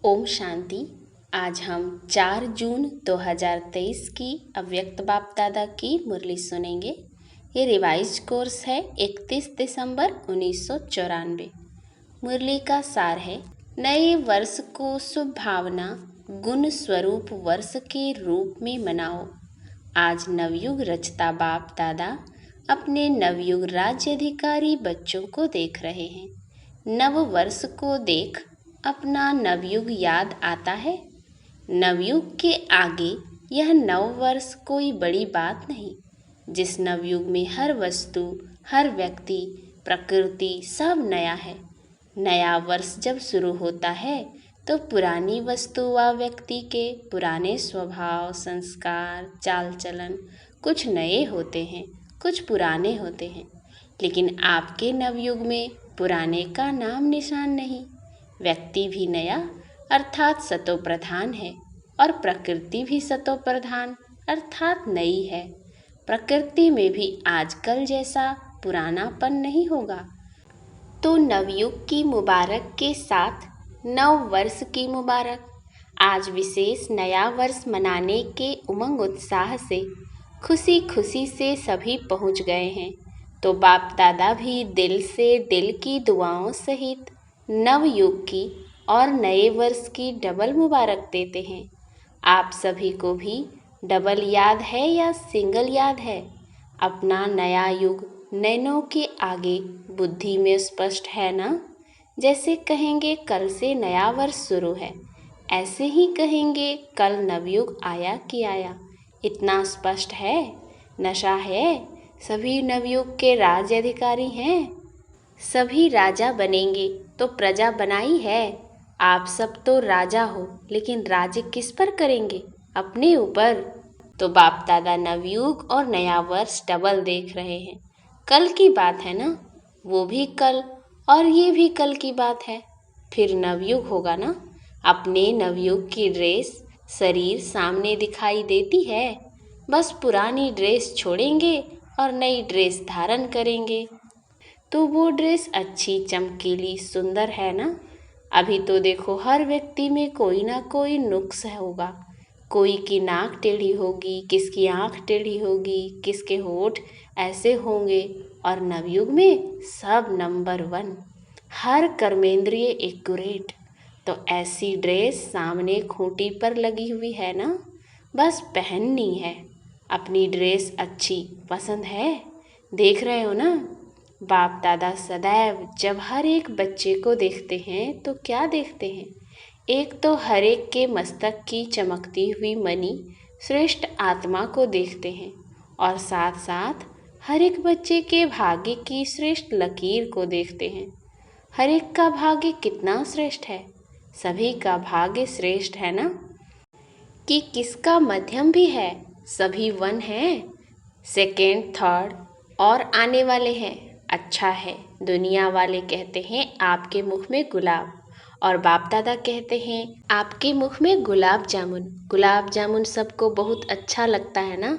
ओम शांति। आज हम 4 जून 2023 की अव्यक्त बाप दादा की मुरली सुनेंगे। ये रिवाइज कोर्स है 31 दिसंबर 1994। मुरली का सार है, नए वर्ष को शुभ भावना गुण स्वरूप वर्ष के रूप में मनाओ। आज नवयुग रचता बाप दादा अपने नवयुग राज्य अधिकारी बच्चों को देख रहे हैं। नव वर्ष को देख अपना नवयुग याद आता है। नवयुग के आगे यह नव वर्ष कोई बड़ी बात नहीं। जिस नवयुग में हर वस्तु, हर व्यक्ति, प्रकृति सब नया है। नया वर्ष जब शुरू होता है तो पुरानी वस्तु व व्यक्ति के पुराने स्वभाव, संस्कार, चाल चलन कुछ नए होते हैं, कुछ पुराने होते हैं। लेकिन आपके नवयुग में पुराने का नाम निशान नहीं। व्यक्ति भी नया अर्थात सतो प्रधान है और प्रकृति भी सतो प्रधान अर्थात नई है। प्रकृति में भी आजकल जैसा पुरानापन नहीं होगा। तो नवयुग की मुबारक के साथ नव वर्ष की मुबारक। आज विशेष नया वर्ष मनाने के उमंग उत्साह से खुशी खुशी से सभी पहुंच गए हैं। तो बाप दादा भी दिल से दिल की दुआओं सहित नव युग की और नए वर्ष की डबल मुबारक देते हैं। आप सभी को भी डबल याद है या सिंगल याद है? अपना नया युग नैनों के आगे बुद्धि में स्पष्ट है ना? जैसे कहेंगे कल से नया वर्ष शुरू है, ऐसे ही कहेंगे कल नवयुग आया कि आया। इतना स्पष्ट है? नशा है? सभी नवयुग के राज्य अधिकारी हैं। सभी राजा बनेंगे तो प्रजा बनाई है। आप सब तो राजा हो, लेकिन राज्य किस पर करेंगे? अपने ऊपर। तो बाप दादा नवयुग और नया वर्ष डबल देख रहे हैं। कल की बात है ना, वो भी कल और ये भी कल की बात है। फिर नवयुग होगा ना। अपने नवयुग की ड्रेस शरीर सामने दिखाई देती है। बस पुरानी ड्रेस छोड़ेंगे और नई ड्रेस धारण करेंगे तो वो ड्रेस अच्छी, चमकीली, सुंदर है ना। अभी तो देखो हर व्यक्ति में कोई ना कोई नुक्स होगा। कोई की नाक टेढ़ी होगी, किसकी आंख टेढ़ी होगी, किसके होठ ऐसे होंगे। और नवयुग में सब नंबर 1, हर कर्मेंद्रिय एक्यूरेट। तो ऐसी ड्रेस सामने खूंटी पर लगी हुई है ना, बस पहननी है। अपनी ड्रेस अच्छी पसंद है, देख रहे हो ना। बाप दादा सदैव जब हर एक बच्चे को देखते हैं तो क्या देखते हैं? एक तो हर एक के मस्तक की चमकती हुई मणि श्रेष्ठ आत्मा को देखते हैं और साथ साथ हर एक बच्चे के भाग्य की श्रेष्ठ लकीर को देखते हैं। हर एक का भाग्य कितना श्रेष्ठ है? सभी का भाग्य श्रेष्ठ है ना। कि किसका मध्यम भी है? सभी 1 हैं, सेकेंड, थर्ड और आने वाले हैं। अच्छा है। दुनिया वाले कहते हैं आपके मुख में गुलाब, और बाप दादा कहते हैं आपके मुख में गुलाब जामुन। गुलाब जामुन सबको बहुत अच्छा लगता है ना।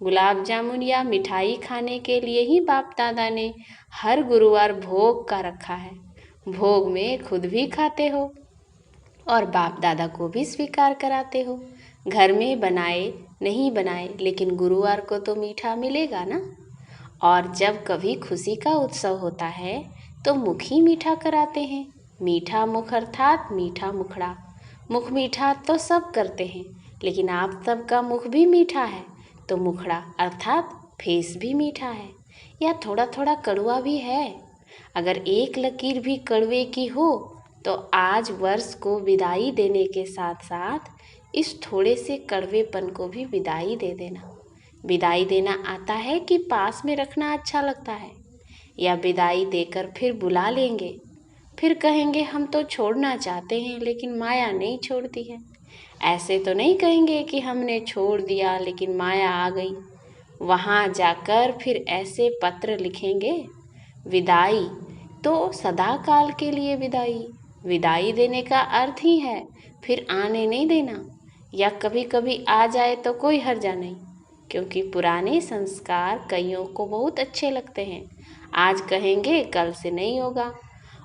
गुलाब जामुन या मिठाई खाने के लिए ही बाप दादा ने हर गुरुवार भोग का रखा है। भोग में खुद भी खाते हो और बाप दादा को भी स्वीकार कराते हो। घर में बनाए नहीं बनाए, लेकिन गुरुवार को तो मीठा मिलेगा ना। और जब कभी खुशी का उत्सव होता है तो मुख ही मीठा कराते हैं। मीठा मुख अर्थात मीठा मुखड़ा। मुख मीठा तो सब करते हैं, लेकिन आप सबका मुख भी मीठा है तो मुखड़ा अर्थात फेस भी मीठा है या थोड़ा थोड़ा कड़वा भी है। अगर एक लकीर भी कड़वे की हो तो आज वर्ष को विदाई देने के साथ साथ इस थोड़े से कड़वेपन को भी विदाई दे देना। विदाई देना आता है कि पास में रखना अच्छा लगता है? या विदाई देकर फिर बुला लेंगे, फिर कहेंगे हम तो छोड़ना चाहते हैं लेकिन माया नहीं छोड़ती है। ऐसे तो नहीं कहेंगे कि हमने छोड़ दिया लेकिन माया आ गई। वहाँ जाकर फिर ऐसे पत्र लिखेंगे, विदाई तो सदा काल के लिए विदाई। विदाई देने का अर्थ ही है फिर आने नहीं देना। या कभी कभी आ जाए तो कोई हर्जा नहीं, क्योंकि पुराने संस्कार कईयों को बहुत अच्छे लगते हैं। आज कहेंगे कल से नहीं होगा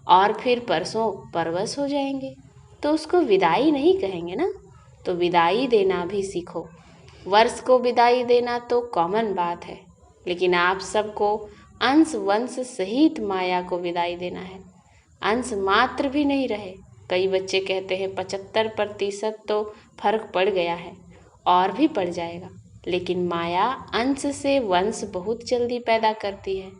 और फिर परसों परवश हो जाएंगे। तो उसको विदाई नहीं कहेंगे ना। तो विदाई देना भी सीखो। वर्ष को विदाई देना तो कॉमन बात है, लेकिन आप सबको अंश वंश सहित माया को विदाई देना है। अंश मात्र भी नहीं रहे। कई बच्चे कहते हैं 75% तो फर्क पड़ गया है, और भी पड़ जाएगा, लेकिन माया अंश से वंश बहुत जल्दी पैदा करती है।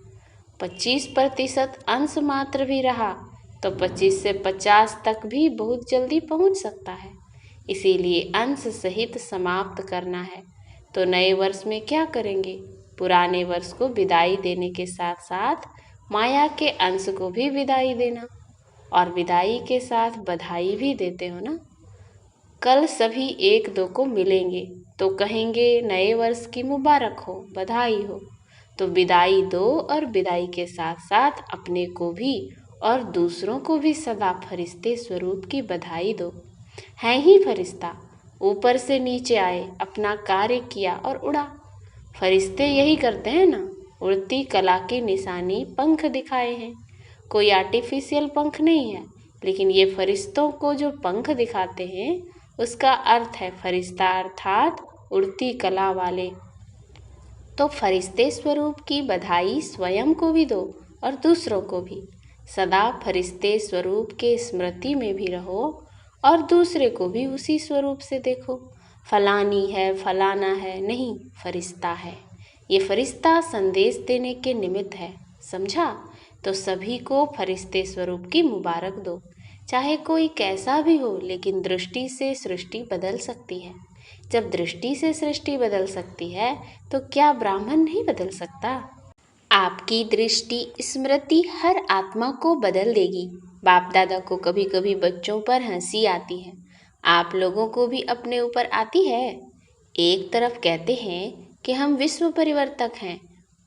25% अंश मात्र भी रहा तो 25 से 50 तक भी बहुत जल्दी पहुंच सकता है। इसीलिए अंश सहित समाप्त करना है। तो नए वर्ष में क्या करेंगे? पुराने वर्ष को विदाई देने के साथ साथ माया के अंश को भी विदाई देना, और विदाई के साथ बधाई भी देते हो ना। कल सभी एक दो को मिलेंगे तो कहेंगे नए वर्ष की मुबारक हो, बधाई हो। तो विदाई दो, और विदाई के साथ साथ अपने को भी और दूसरों को भी सदा फरिश्ते स्वरूप की बधाई दो। है ही फरिश्ता, ऊपर से नीचे आए, अपना कार्य किया और उड़ा। फरिश्ते यही करते हैं ना, उड़ती कला की निशानी पंख दिखाए हैं। कोई आर्टिफिशियल पंख नहीं है, लेकिन ये फरिश्तों को जो पंख दिखाते हैं उसका अर्थ है फरिश्ता, अर्थात उड़ती कला वाले। तो फरिश्ते स्वरूप की बधाई स्वयं को भी दो और दूसरों को भी। सदा फरिश्ते स्वरूप के स्मृति में भी रहो और दूसरे को भी उसी स्वरूप से देखो। फलानी है, फलाना है नहीं, फरिश्ता है। ये फरिश्ता संदेश देने के निमित्त है, समझा? तो सभी को फरिश्ते स्वरूप की मुबारक दो। चाहे कोई कैसा भी हो, लेकिन दृष्टि से सृष्टि बदल सकती है। जब दृष्टि से सृष्टि बदल सकती है तो क्या ब्राह्मण नहीं बदल सकता? आपकी दृष्टि स्मृति हर आत्मा को बदल देगी। बाप दादा को कभी कभी बच्चों पर हंसी आती है, आप लोगों को भी अपने ऊपर आती है। एक तरफ कहते हैं कि हम विश्व परिवर्तक हैं,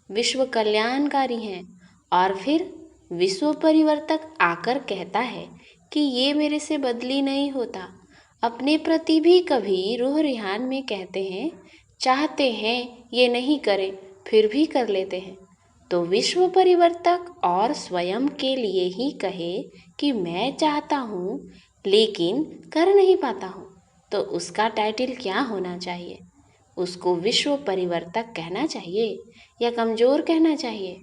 विश्व कल्याणकारी हैं, और फिर विश्व परिवर्तक आकर कहता है कि ये मेरे से बदली नहीं होता। अपने प्रति भी कभी रूह रिहान में कहते हैं, चाहते हैं ये नहीं करें, फिर भी कर लेते हैं। तो विश्व परिवर्तक और स्वयं के लिए ही कहे कि मैं चाहता हूँ लेकिन कर नहीं पाता हूँ, तो उसका टाइटल क्या होना चाहिए? उसको विश्व परिवर्तक कहना चाहिए या कमज़ोर कहना चाहिए?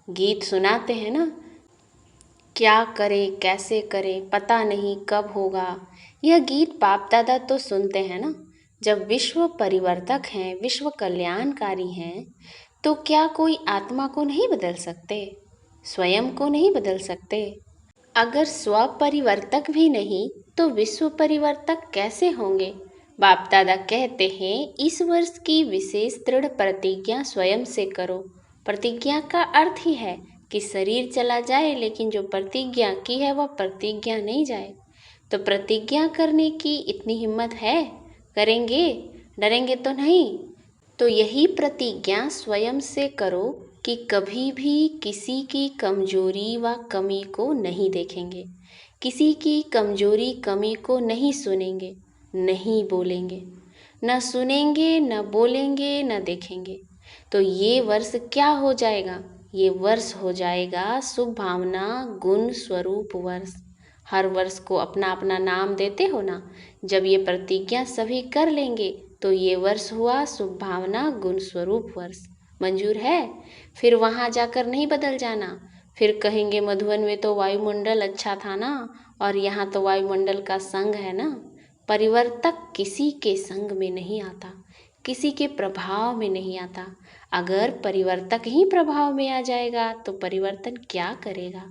गीत सुनाते हैं ना, क्या करें कैसे करें पता नहीं कब होगा। यह गीत बाप दादा तो सुनते हैं ना। जब विश्व परिवर्तक हैं, विश्व कल्याणकारी हैं, तो क्या कोई आत्मा को नहीं बदल सकते? स्वयं को नहीं बदल सकते? अगर स्व परिवर्तक भी नहीं तो विश्व परिवर्तक कैसे होंगे? बाप दादा कहते हैं इस वर्ष की विशेष दृढ़ प्रतिज्ञा स्वयं से करो। प्रतिज्ञा का अर्थ ही है कि शरीर चला जाए, लेकिन जो प्रतिज्ञा की है वह प्रतिज्ञा नहीं जाए। तो प्रतिज्ञा करने की इतनी हिम्मत है? करेंगे, डरेंगे तो नहीं। तो यही प्रतिज्ञा स्वयं से करो कि कभी भी किसी की कमजोरी व कमी को नहीं देखेंगे, किसी की कमजोरी कमी को नहीं सुनेंगे, नहीं बोलेंगे, न सुनेंगे, न बोलेंगे, न देखेंगे। तो ये वर्ष क्या हो जाएगा? ये वर्ष हो जाएगा शुभ भावना गुण स्वरूप वर्ष। हर वर्ष को अपना अपना नाम देते हो ना। जब ये प्रतिज्ञा सभी कर लेंगे तो ये वर्ष हुआ शुभ भावना गुण स्वरूप वर्ष। मंजूर है? फिर वहाँ जाकर नहीं बदल जाना। फिर कहेंगे मधुबन में तो वायुमंडल अच्छा था ना, और यहाँ तो वायुमंडल का संग है ना। परिवर्तक किसी के संग में नहीं आता, किसी के प्रभाव में नहीं आता। अगर परिवर्तक ही प्रभाव में आ जाएगा तो परिवर्तन क्या करेगा?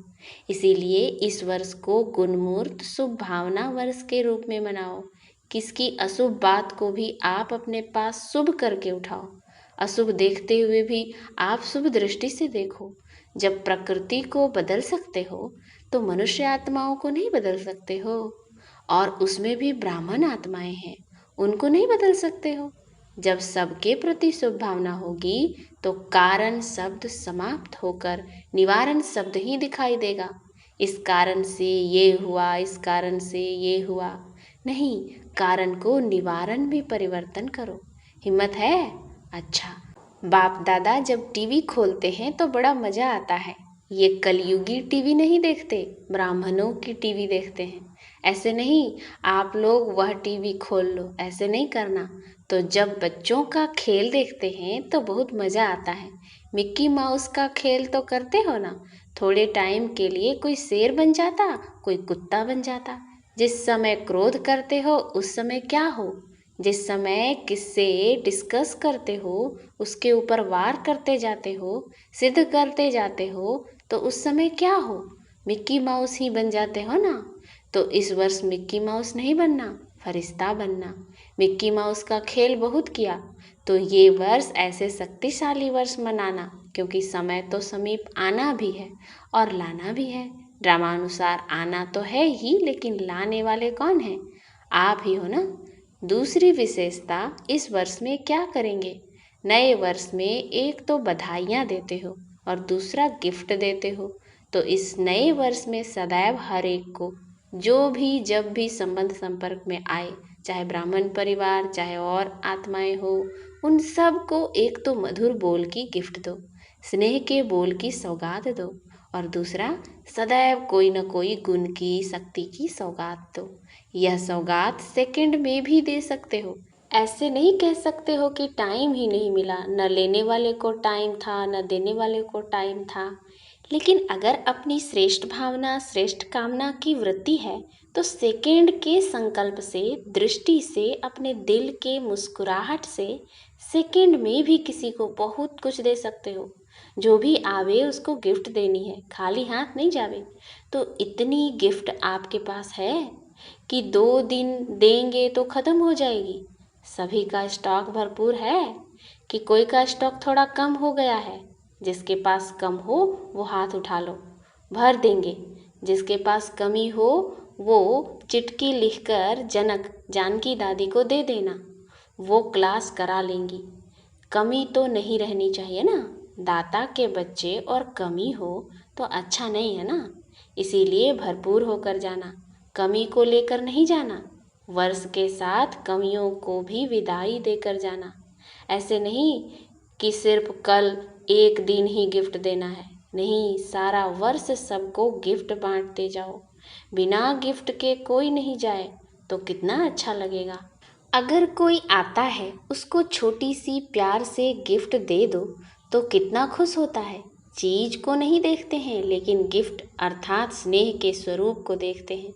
इसीलिए इस वर्ष को गुणमूर्त शुभ भावना वर्ष के रूप में मनाओ। किसकी अशुभ बात को भी आप अपने पास शुभ करके उठाओ। अशुभ देखते हुए भी आप शुभ दृष्टि से देखो। जब प्रकृति को बदल सकते हो तो मनुष्य आत्माओं को नहीं बदल सकते हो? और उसमें भी ब्राह्मण आत्माएं हैं, उनको नहीं बदल सकते हो? जब सबके प्रति शुभ भावना होगी तो कारण शब्द समाप्त होकर निवारण शब्द ही दिखाई देगा। इस कारण से ये हुआ, इस कारण से ये हुआ नहीं, कारण को निवारण में परिवर्तन करो। हिम्मत है? अच्छा, बाप दादा जब टीवी खोलते हैं तो बड़ा मज़ा आता है। ये कलयुगी टीवी नहीं देखते, ब्राह्मणों की टीवी देखते हैं। ऐसे नहीं आप लोग वह टीवी खोल लो, ऐसे नहीं करना। तो जब बच्चों का खेल देखते हैं तो बहुत मज़ा आता है। मिक्की माउस का खेल तो करते हो ना, थोड़े टाइम के लिए कोई शेर बन जाता, कोई कुत्ता बन जाता। जिस समय क्रोध करते हो उस समय क्या हो, जिस समय किससे डिस्कस करते हो उसके ऊपर वार करते जाते हो, सिद्ध करते जाते हो, तो उस समय क्या हो, मिक्की माउस ही बन जाते हो ना। तो इस वर्ष मिक्की माउस नहीं बनना, फरिश्ता बनना। मिक्की माउस का खेल बहुत किया, तो ये वर्ष ऐसे शक्तिशाली वर्ष मनाना, क्योंकि समय तो समीप आना भी है और लाना भी है। ड्रामानुसार आना तो है ही, लेकिन लाने वाले कौन हैं? आप ही हो ना। दूसरी विशेषता, इस वर्ष में क्या करेंगे? नए वर्ष में एक तो बधाइयाँ देते हो और दूसरा गिफ्ट देते हो। तो इस नए वर्ष में सदैव हर एक को जो भी जब भी संबंध संपर्क में आए, चाहे ब्राह्मण परिवार चाहे और आत्माएं हो, उन सब को एक तो मधुर बोल की गिफ्ट दो, स्नेह के बोल की सौगात दो, और दूसरा सदैव कोई न कोई गुण की शक्ति की सौगात दो। यह सौगात सेकंड में भी दे सकते हो। ऐसे नहीं कह सकते हो कि टाइम ही नहीं मिला, न लेने वाले को टाइम था न देने वाले को टाइम था। लेकिन अगर अपनी श्रेष्ठ भावना श्रेष्ठ कामना की वृत्ति है तो सेकंड के संकल्प से, दृष्टि से, अपने दिल के मुस्कुराहट से सेकंड में भी किसी को बहुत कुछ दे सकते हो। जो भी आवे उसको गिफ्ट देनी है, खाली हाथ नहीं जावे। तो इतनी गिफ्ट आपके पास है कि 2 दिन देंगे तो ख़त्म हो जाएगी? सभी का स्टॉक भरपूर है कि कोई का स्टॉक थोड़ा कम हो गया है? जिसके पास कम हो वो हाथ उठा लो, भर देंगे। जिसके पास कमी हो वो चिट्ठी लिखकर जनक जानकी दादी को दे देना, वो क्लास करा लेंगी। कमी तो नहीं रहनी चाहिए ना, दाता के बच्चे और कमी हो तो अच्छा नहीं है ना। इसीलिए भरपूर होकर जाना, कमी को लेकर नहीं जाना। वर्ष के साथ कमियों को भी विदाई देकर जाना। ऐसे नहीं कि सिर्फ कल एक दिन ही गिफ्ट देना है, नहीं, सारा वर्ष सबको गिफ्ट बांटते जाओ। बिना गिफ्ट के कोई नहीं जाए तो कितना अच्छा लगेगा। अगर कोई आता है उसको छोटी सी प्यार से गिफ्ट दे दो तो कितना खुश होता है। चीज को नहीं देखते हैं लेकिन गिफ्ट अर्थात स्नेह के स्वरूप को देखते हैं।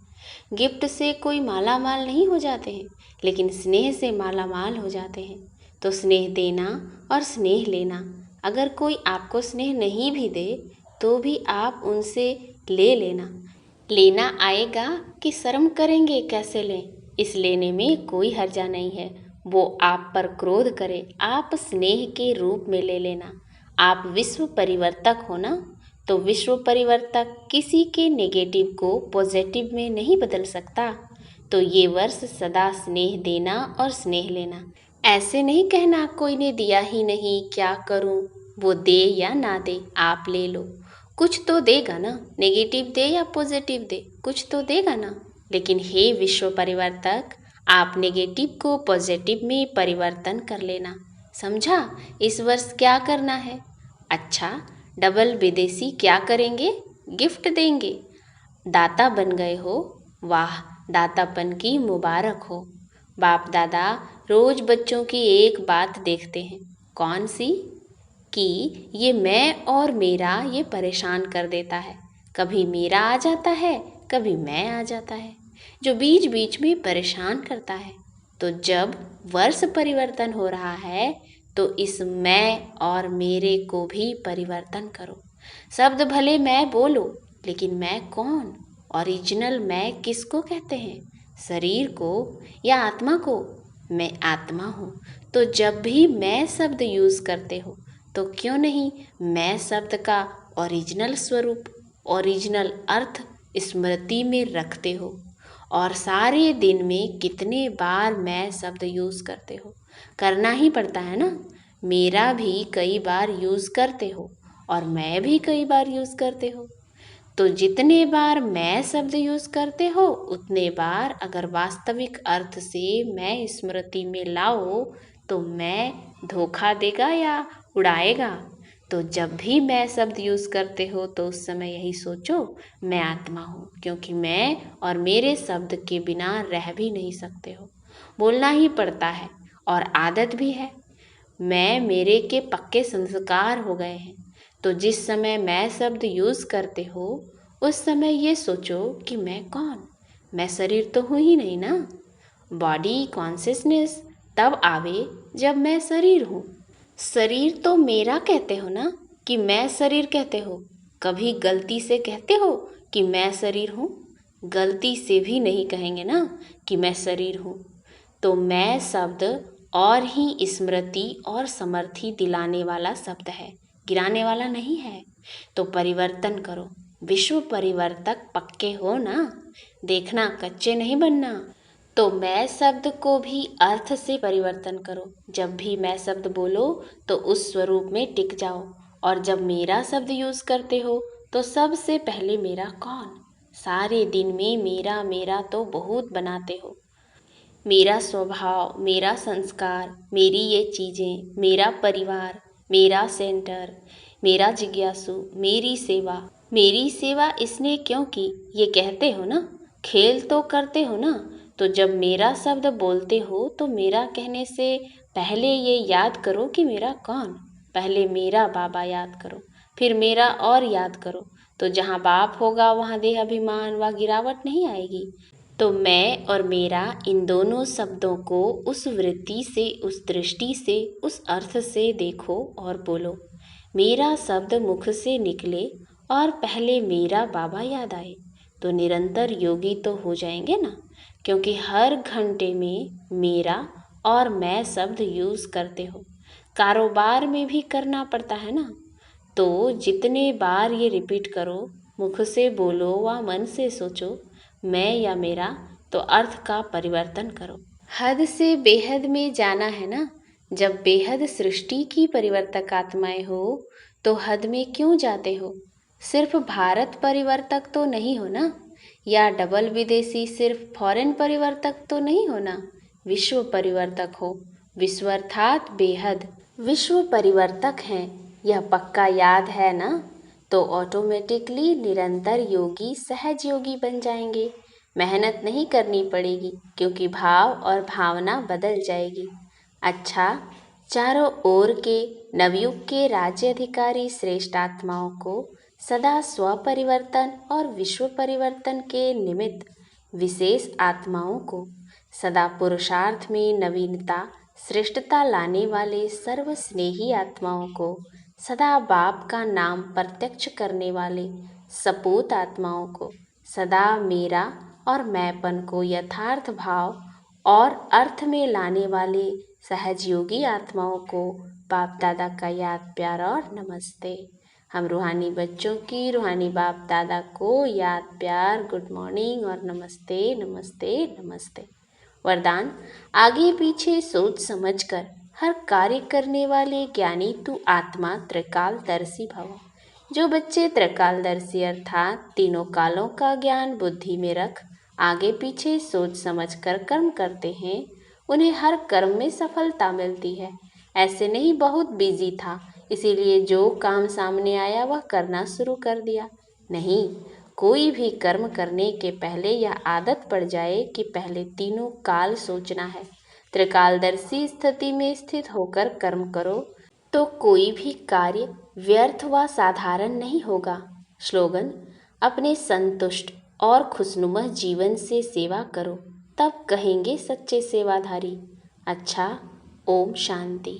गिफ्ट से कोई माला माल नहीं हो जाते हैं, लेकिन स्नेह से माला माल हो जाते हैं। तो स्नेह देना और स्नेह लेना, अगर कोई आपको स्नेह नहीं भी दे तो भी आप उनसे ले लेना। लेना आएगा कि शर्म करेंगे कैसे लें, इस लेने में कोई हर्जा नहीं है। वो आप पर क्रोध करे, आप स्नेह के रूप में ले लेना। आप विश्व परिवर्तक हो ना, तो विश्व परिवर्तक किसी के नेगेटिव को पॉजिटिव में नहीं बदल सकता। तो ये वर्ष सदा स्नेह देना और स्नेह लेना। ऐसे नहीं कहना कोई ने दिया ही नहीं, क्या करूं, वो दे या ना दे आप ले लो। कुछ तो देगा ना, नेगेटिव दे या पॉजिटिव दे, कुछ तो देगा ना। लेकिन हे विश्व परिवर्तक, आप नेगेटिव को पॉजिटिव में परिवर्तन कर लेना। समझा? इस वर्ष क्या करना है? अच्छा, डबल विदेशी क्या करेंगे? गिफ्ट देंगे। दाता बन गए हो, वाह, दातापन की मुबारक हो। बाप दादा रोज बच्चों की एक बात देखते हैं, कौन सी? कि ये मैं और मेरा ये परेशान कर देता है। कभी मेरा आ जाता है, कभी मैं आ जाता है, जो बीच बीच में परेशान करता है। तो जब वर्ष परिवर्तन हो रहा है तो इस मैं और मेरे को भी परिवर्तन करो। शब्द भले मैं बोलो, लेकिन मैं कौन? ओरिजिनल मैं किसको कहते हैं? शरीर को या आत्मा को? मैं आत्मा हूँ। तो जब भी मैं शब्द यूज़ करते हो तो क्यों नहीं मैं शब्द का ओरिजिनल स्वरूप, ओरिजिनल अर्थ स्मृति में रखते हो। और सारे दिन में कितने बार मैं शब्द यूज़ करते हो, करना ही पड़ता है ना। मेरा भी कई बार यूज़ करते हो और मैं भी कई बार यूज़ करते हो। तो जितने बार मैं शब्द यूज़ करते हो उतने बार अगर वास्तविक अर्थ से मैं स्मृति में लाओ तो मैं धोखा देगा या उड़ाएगा? तो जब भी मैं शब्द यूज़ करते हो तो उस समय यही सोचो, मैं आत्मा हूँ, क्योंकि मैं और मेरे शब्द के बिना रह भी नहीं सकते हो। बोलना ही पड़ता है और आदत भी है। मैं मेरे के पक्के संस्कार हो गए हैं। तो जिस समय मैं शब्द यूज़ करते हो उस समय ये सोचो कि मैं कौन, मैं शरीर तो हूँ ही नहीं ना। बॉडी कॉन्शियसनेस तब आवे जब मैं शरीर हूँ। शरीर तो मेरा कहते हो ना कि मैं शरीर कहते हो। कभी गलती से कहते हो कि मैं शरीर हूँ? गलती से भी नहीं कहेंगे ना कि मैं शरीर हूँ। तो मैं शब्द और ही स्मृति और समर्थी दिलाने वाला शब्द है, गिराने वाला नहीं है। तो परिवर्तन करो, विश्व परिवर्तक पक्के हो ना, देखना कच्चे नहीं बनना। तो मैं शब्द को भी अर्थ से परिवर्तन करो। जब भी मैं शब्द बोलो तो उस स्वरूप में टिक जाओ। और जब मेरा शब्द यूज़ करते हो तो सबसे पहले मेरा कौन। सारे दिन में मेरा मेरा तो बहुत बनाते हो। मेरा स्वभाव, मेरा संस्कार, मेरी ये चीज़ें, मेरा परिवार, मेरा सेंटर, मेरा जिज्ञासु, मेरी सेवा इसने क्यों की, ये कहते हो ना, खेल तो करते हो ना। तो जब मेरा शब्द बोलते हो तो मेरा कहने से पहले ये याद करो कि मेरा कौन। पहले मेरा बाबा याद करो, फिर मेरा और याद करो। तो जहाँ बाप होगा वहाँ देह अभिमान व गिरावट नहीं आएगी। तो मैं और मेरा इन दोनों शब्दों को उस वृत्ति से, उस दृष्टि से, उस अर्थ से देखो और बोलो। मेरा शब्द मुख से निकले और पहले मेरा बाबा याद आए तो निरंतर योगी तो हो जाएंगे ना, क्योंकि हर घंटे में मेरा और मैं शब्द यूज़ करते हो। कारोबार में भी करना पड़ता है ना। तो जितने बार ये रिपीट करो, मुख से बोलो व मन से सोचो, मैं या मेरा, तो अर्थ का परिवर्तन करो। हद से बेहद में जाना है ना। जब बेहद सृष्टि की परिवर्तक आत्माएं हो तो हद में क्यों जाते हो। सिर्फ भारत परिवर्तक तो नहीं हो ना, या डबल विदेशी सिर्फ फॉरेन परिवर्तक तो नहीं हो ना। विश्व परिवर्तक हो। विश्व अर्थात बेहद विश्व परिवर्तक हैं, यह पक्का याद है ना। तो ऑटोमेटिकली निरंतर योगी सहज योगी बन जाएंगे। मेहनत नहीं करनी पड़ेगी क्योंकि भाव और भावना बदल जाएगी। अच्छा, चारों ओर के नवयुग के राज्य अधिकारी श्रेष्ठ आत्माओं को सदा स्वपरिवर्तन और विश्व परिवर्तन के निमित्त विशेष आत्माओं को सदा पुरुषार्थ में नवीनता श्रेष्ठता लाने वाले सर्वस्नेही आत्माओं को सदा बाप का नाम प्रत्यक्ष करने वाले सपूत आत्माओं को सदा मेरा और मैंपन को यथार्थ भाव और अर्थ में लाने वाले सहजयोगी आत्माओं को बाप दादा का याद प्यार और नमस्ते। हम रूहानी बच्चों की रूहानी बाप दादा को याद प्यार गुड मॉर्निंग और नमस्ते नमस्ते नमस्ते। वरदान, आगे पीछे सोच समझकर हर कार्य करने वाले ज्ञानी तू आत्मा त्रिकालदर्शी भव। जो बच्चे त्रिकालदर्शी अर्थात तीनों कालों का ज्ञान बुद्धि में रख आगे पीछे सोच समझकर कर्म करते हैं, उन्हें हर कर्म में सफलता मिलती है। ऐसे नहीं बहुत बिजी था इसीलिए जो काम सामने आया वह करना शुरू कर दिया। नहीं, कोई भी कर्म करने के पहले यह आदत पड़ जाए कि पहले तीनों काल सोचना है। त्रिकालदर्शी स्थिति में स्थित होकर कर्म करो तो कोई भी कार्य व्यर्थ व साधारण नहीं होगा। स्लोगन, अपने संतुष्ट और खुशनुमा जीवन से सेवा करो, तब कहेंगे सच्चे सेवाधारी। अच्छा, ओम शांति।